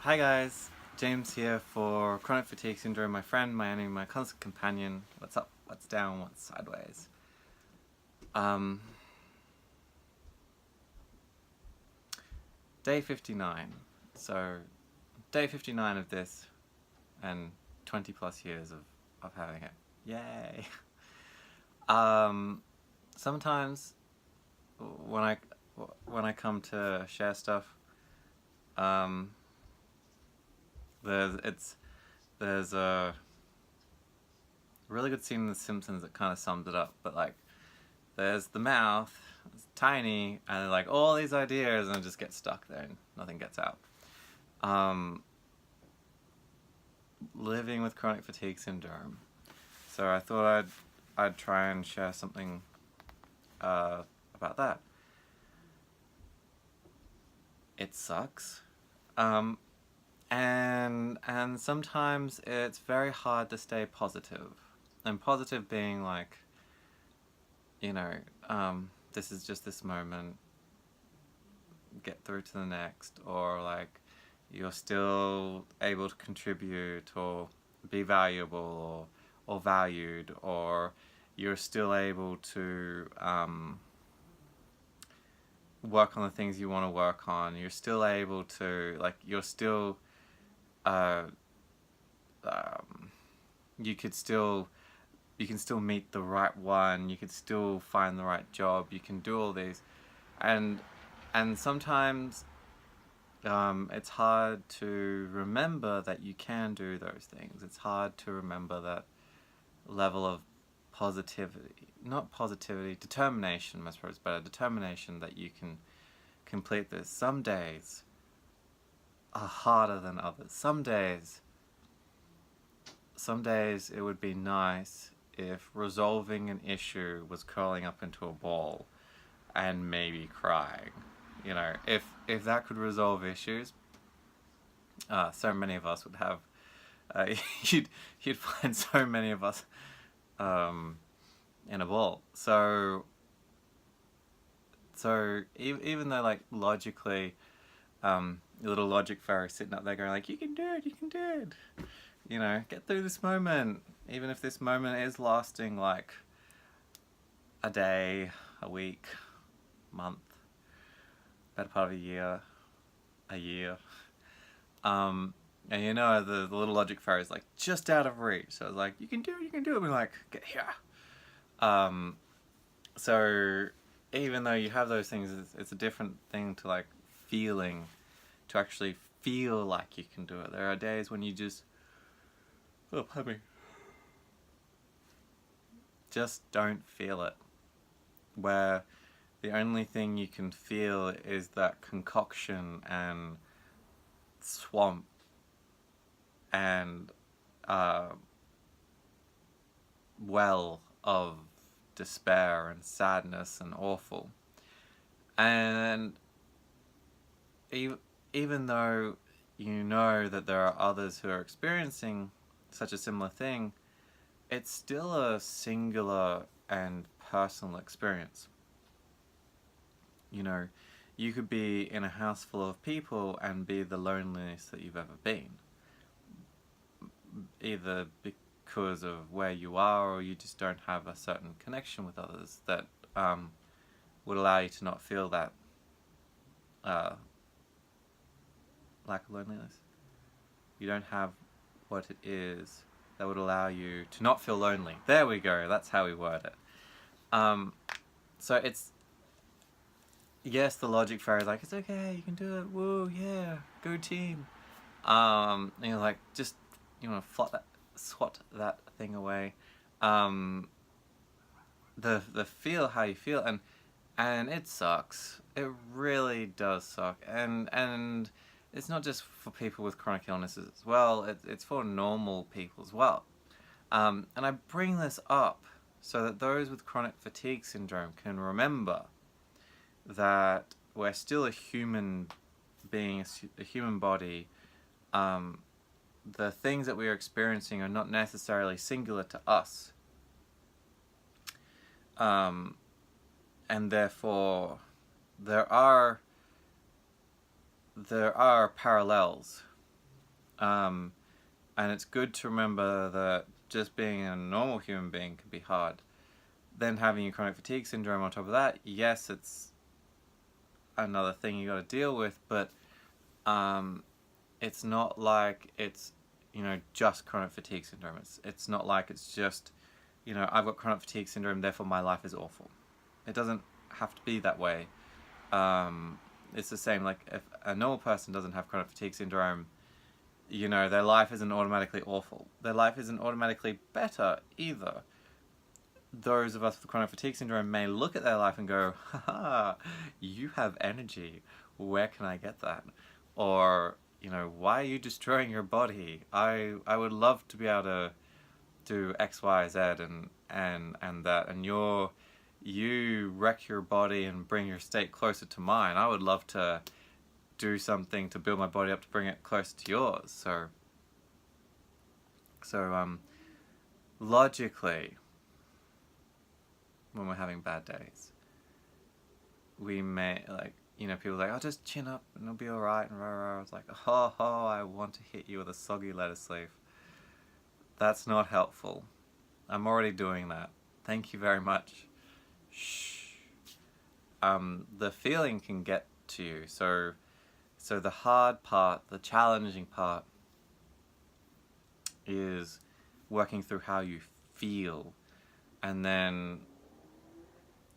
Hi guys, James here for Chronic Fatigue Syndrome, my friend, my enemy, my constant companion. What's up, what's down, what's sideways? Um, Day 59. So, day 59 of this, and 20 plus years of having it. Yay! Um, Sometimes when I when I come to share stuff, um, there's it's there's a really good scene in The Simpsons that kind of sums it up. But like, there's the mouth, it's tiny, and like all these ideas, and it just gets stuck there, and nothing gets out. Um, Living with chronic fatigue syndrome. So I thought I'd try and share something about that. It sucks. Um, and sometimes it's very hard to stay positive. And positive being like, you know, this is just this moment, get through to the next, or like you're still able to contribute or be valuable or valued, or you're still able to work on the things you want to work on. You're still able to you're still uh, um, you could still you can still meet the right one. You could still find the right job. You can do all these, and sometimes it's hard to remember that you can do those things. It's hard to remember that level of positivity, not positivity, determination, I suppose, but a determination that you can complete this. Some days are harder than others. Some days it would be nice if resolving an issue was curling up into a ball and maybe crying. You know, if that could resolve issues, so many of us would have. You'd find so many of us in a ball. So even though like logically, your little logic fairy sitting up there going like, you can do it, you can do it. You know, get through this moment, even if this moment is lasting like a day, a week, month, better part of a year. And you know, the little logic fairy is like just out of reach. So it's like, you can do it, you can do it. And like, get here. Um, so even though you have those things, it's a different thing to like feeling, to actually feel like you can do it. There are days when you oh, pardon me, just don't feel it. Where the only thing you can feel is that concoction and swamp and well of despair and sadness and awful. And even though you know that there are others who are experiencing such a similar thing, it's still a singular and personal experience. You know, you could be in a house full of people and be the loneliest that you've ever been. Either because of where you are, or you just don't have a certain connection with others that would allow you to not feel that lack of loneliness. You don't have what it is that would allow you to not feel lonely. There we go. That's how we word it. So it's, yes, the logic fairy is like, it's okay, you can do it. Woo, yeah, go team. And you're like, just, you know, swat that thing away. The feel how you feel, and it sucks. It really does suck, and it's not just for people with chronic illnesses as well. It's for normal people as well. And I bring this up so that those with chronic fatigue syndrome can remember that we're still a human being, a human body. The things that we are experiencing are not necessarily singular to us. And therefore, there are parallels Um, and it's good to remember that just being a normal human being can be hard. Then having a chronic fatigue syndrome on top of that, yes, it's another thing you got to deal with, but it's not like it's, just chronic fatigue syndrome. It's not like it's just, I've got chronic fatigue syndrome, therefore my life is awful. It doesn't have to be that way. It's the same, like if a normal person doesn't have chronic fatigue syndrome, their life isn't automatically awful. Their life isn't automatically better either. Those of us with chronic fatigue syndrome may look at their life and go, haha, you have energy. Where can I get that? Or, why are you destroying your body? I would love to be able to do X, Y, Z and that. And you wreck your body and bring your state closer to mine. I would love to do something to build my body up to bring it closer to yours. So logically, when we're having bad days, we may, people are like, oh, just chin up and it'll be alright, and I was like, oh, I want to hit you with a soggy lettuce leaf. That's not helpful. I'm already doing that. Thank you very much. Shh. The feeling can get to you, so the hard part, the challenging part, is working through how you feel, and then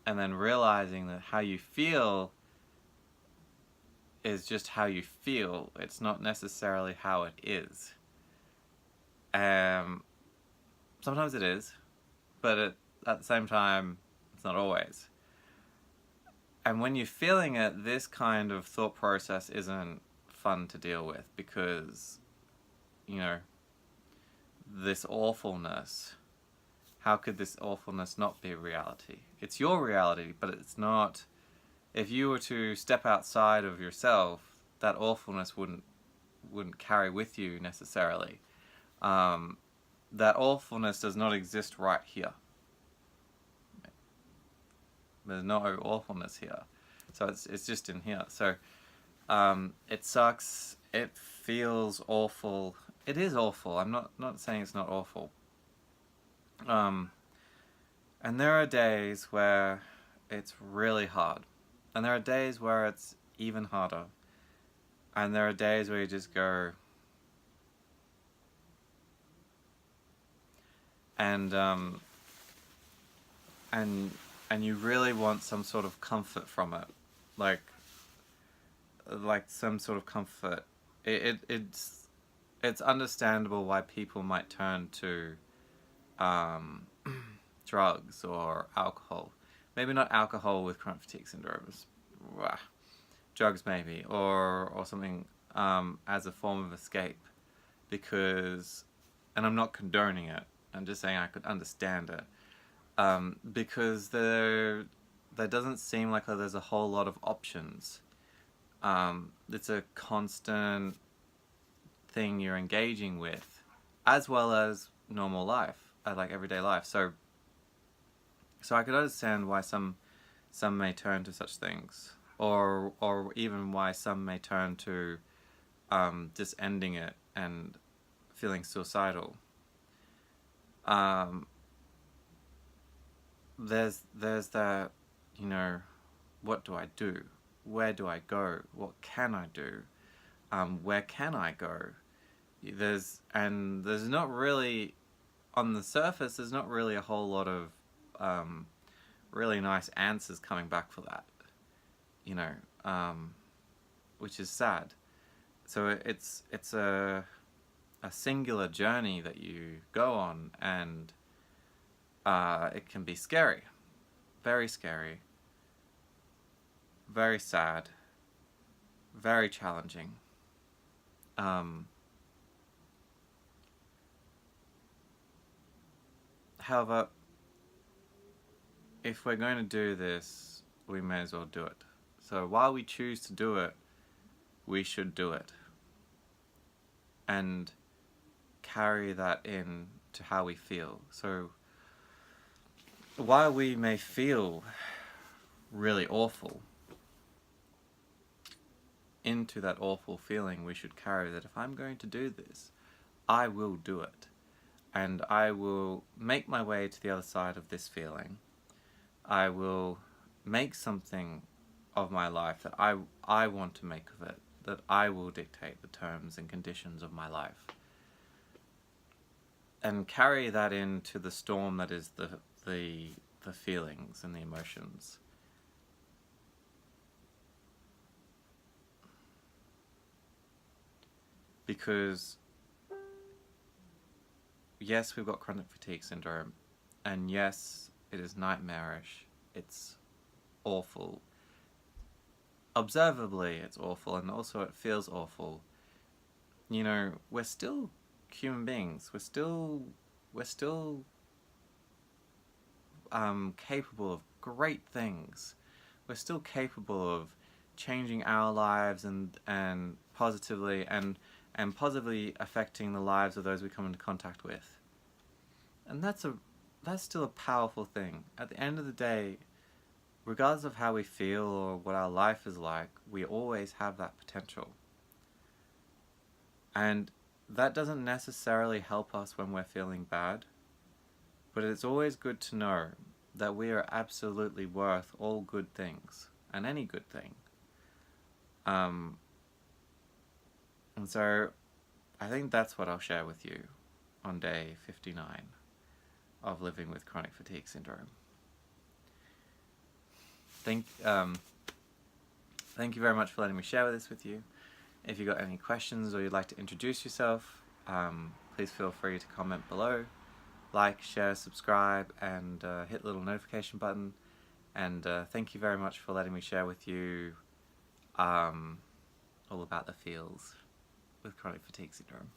realizing that how you feel is just how you feel. It's not necessarily how it is. Sometimes it is, but at the same time, it's not always. And when you're feeling it, this kind of thought process isn't fun to deal with, because, this awfulness, how could this awfulness not be a reality? It's your reality, but it's not. If you were to step outside of yourself, that awfulness wouldn't carry with you necessarily. That awfulness does not exist right here. There's no awfulness here, so it's just in here. So it sucks. It feels awful. It is awful. I'm not saying it's not awful. And there are days where it's really hard, and there are days where it's even harder, and there are days where you just go, and you really want some sort of comfort from it, like some sort of comfort. It's understandable why people might turn to drugs or alcohol. Maybe not alcohol with chronic fatigue syndrome. Drugs maybe, or something as a form of escape, because, and I'm not condoning it, I'm just saying I could understand it, because there doesn't seem like there's a whole lot of options. It's a constant thing you're engaging with, as well as normal life, like everyday life. So I could understand why some may turn to such things, or even why some may turn to just ending it and feeling suicidal. There's that, what do I do? Where do I go? What can I do? Where can I go? There's not really, on the surface, there's not really a whole lot of really nice answers coming back for that, which is sad. So it's a singular journey that you go on, and it can be scary, very sad, very challenging. However, if we're going to do this, we may as well do it. So while we choose to do it, we should do it, and carry that in to how we feel. So while we may feel really awful, into that awful feeling we should carry, that if I'm going to do this, I will do it. And I will make my way to the other side of this feeling. I will make something of my life that I want to make of it, that I will dictate the terms and conditions of my life. And carry that into the storm that is the feelings and the emotions. Because yes, we've got chronic fatigue syndrome, and yes, it is nightmarish, it's awful. Observably, it's awful, and also it feels awful. You know, we're still human beings. We're still capable of great things. We're still capable of changing our lives and positively affecting the lives of those we come into contact with. And that's still a powerful thing. At the end of the day, regardless of how we feel or what our life is like, we always have that potential. And that doesn't necessarily help us when we're feeling bad, but it's always good to know that we are absolutely worth all good things, and any good thing. And so I think that's what I'll share with you on day 59 of living with chronic fatigue syndrome. Thank you very much for letting me share this with you. If you've got any questions or you'd like to introduce yourself, please feel free to comment below. Like, share, subscribe, and hit the little notification button. And thank you very much for letting me share with you all about the feels with chronic fatigue syndrome.